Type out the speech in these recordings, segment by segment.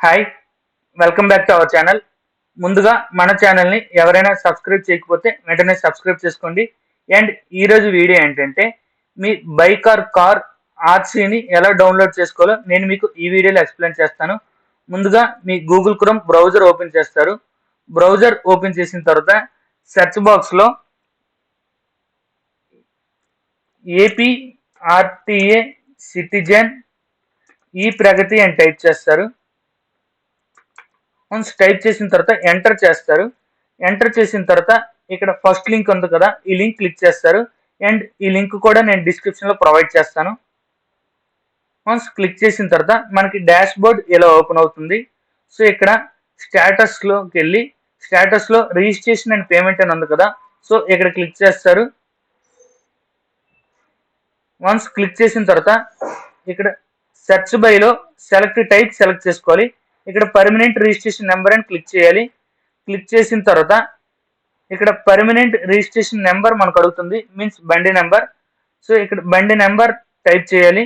Hi, welcome back to our channel. ముందుగా మన ఛానల్ని ఎవరైనా సబ్స్క్రైబ్ చేయకపోతే వెంటనే సబ్స్క్రైబ్ చేసుకోండి. అండ్ ఈరోజు వీడియో ఏంటంటే మీ బైక్ ఆర్ కార్ ఆర్సీని ఎలా డౌన్లోడ్ చేసుకోవాలో నేను మీకు ఈ వీడియోలో ఎక్స్ప్లెయిన్ చేస్తాను. ముందుగా మీ గూగుల్ క్రోమ్ బ్రౌజర్ ఓపెన్ చేస్తారు. బ్రౌజర్ ఓపెన్ చేసిన తర్వాత సెర్చ్ బాక్స్లో ఏపీఆర్టీఏ సిటిజన్ ఈ ప్రగతి అని టైప్ చేస్తారు. వన్స్ టైప్ చేసిన తర్వాత ఎంటర్ చేస్తారు. ఎంటర్ చేసిన తర్వాత ఇక్కడ ఫస్ట్ లింక్ ఉంది కదా, ఈ లింక్ క్లిక్ చేస్తారు. అండ్ ఈ లింక్ కూడా నేను డిస్క్రిప్షన్లో ప్రొవైడ్ చేస్తాను. వన్స్ క్లిక్ చేసిన తర్వాత మనకి డాష్ బోర్డ్ ఇలా ఓపెన్ అవుతుంది. సో ఇక్కడ స్టేటస్లోకి వెళ్ళి స్టేటస్లో రిజిస్ట్రేషన్ అండ్ పేమెంట్ అని ఉంది కదా, సో ఇక్కడ క్లిక్ చేస్తారు. వన్స్ క్లిక్ చేసిన తర్వాత ఇక్కడ సెర్చ్ బైలో సెలెక్ట్ టైప్ సెలెక్ట్ చేసుకోవాలి. ఇక్కడ పర్మనెంట్ రిజిస్ట్రేషన్ నెంబర్ అని క్లిక్ చేయాలి. క్లిక్ చేసిన తర్వాత ఇక్కడ పర్మనెంట్ రిజిస్ట్రేషన్ నెంబర్ మనకు అడుగుతుంది, మీన్స్ బండి నెంబర్. సో ఇక్కడ బండి నెంబర్ టైప్ చేయాలి.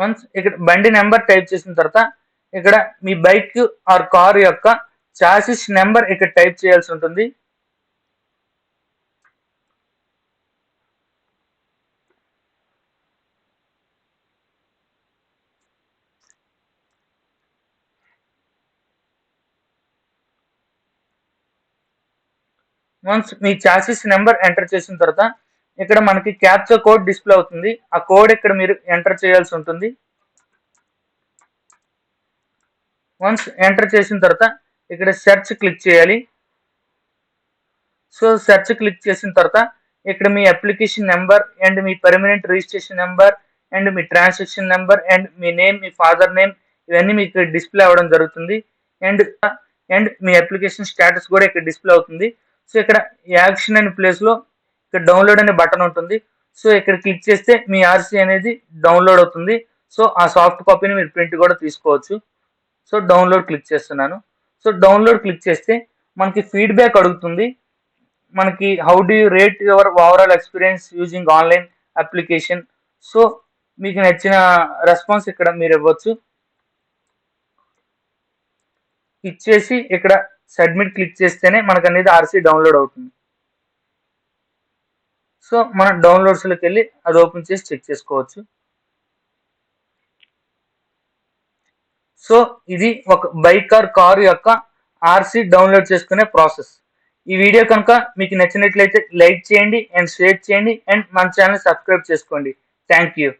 వన్స్ ఇక్కడ బండి నెంబర్ టైప్ చేసిన తర్వాత ఇక్కడ మీ బైక్ ఆర్ కార్ యొక్క చాసిస్ నెంబర్ ఇక్కడ టైప్ చేయాల్సి ఉంటుంది. వన్స్ మీ చాసిస్ నెంబర్ ఎంటర్ చేసిన తర్వాత ఇక్కడ మనకి క్యాప్చా కోడ్ డిస్ప్లే అవుతుంది. ఆ కోడ్ ఇక్కడ మీరు ఎంటర్ చేయాల్సి ఉంటుంది. వన్స్ ఎంటర్ చేసిన తర్వాత ఇక్కడ సెర్చ్ క్లిక్ చేయాలి. సో సెర్చ్ క్లిక్ చేసిన తర్వాత ఇక్కడ మీ అప్లికేషన్ నెంబర్ అండ్ మీ పర్మనెంట్ రిజిస్ట్రేషన్ నెంబర్ అండ్ మీ ట్రాన్సాక్షన్ నెంబర్ అండ్ మీ నేమ్, మీ ఫాదర్ నేమ్ ఇవన్నీ మీకు డిస్ప్లే అవ్వడం జరుగుతుంది. అండ్ మీ అప్లికేషన్ స్టేటస్ కూడా ఇక్కడ డిస్ప్లే అవుతుంది. సో ఇక్కడ యాక్షన్ అనే ప్లేస్లో ఇక్కడ డౌన్లోడ్ అనే బటన్ ఉంటుంది. సో ఇక్కడ క్లిక్ చేస్తే మీ ఆర్సీ అనేది డౌన్లోడ్ అవుతుంది. సో ఆ సాఫ్ట్ కాపీని మీరు ప్రింట్ కూడా తీసుకోవచ్చు. సో డౌన్లోడ్ క్లిక్ చేస్తున్నాను. సో డౌన్లోడ్ క్లిక్ చేస్తే మనకి ఫీడ్బ్యాక్ అడుగుతుంది. మనకి how do you rate your overall experience using online application. So మీకు నచ్చిన రెస్పాన్స్ ఇక్కడ మీరు ఇవ్వచ్చు. ఇచ్చేసి ఇక్కడ సబ్మిట్ క్లిక్ చేస్తేనే మనకు అనేది ఆర్సీ డౌన్లోడ్ అవుతుంది. సో మనం డౌన్లోడ్స్లోకి వెళ్ళి అది ఓపెన్ చేసి చెక్ చేసుకోవచ్చు. సో ఇది ఒక బైక్ ఆర్ కార్ యొక్క ఆర్సీ డౌన్లోడ్ చేసుకునే ప్రాసెస్. ఈ వీడియో కనుక మీకు నచ్చినట్లయితే లైక్ చేయండి అండ్ షేర్ చేయండి అండ్ మన ఛానల్ సబ్స్క్రైబ్ చేసుకోండి. Thank you.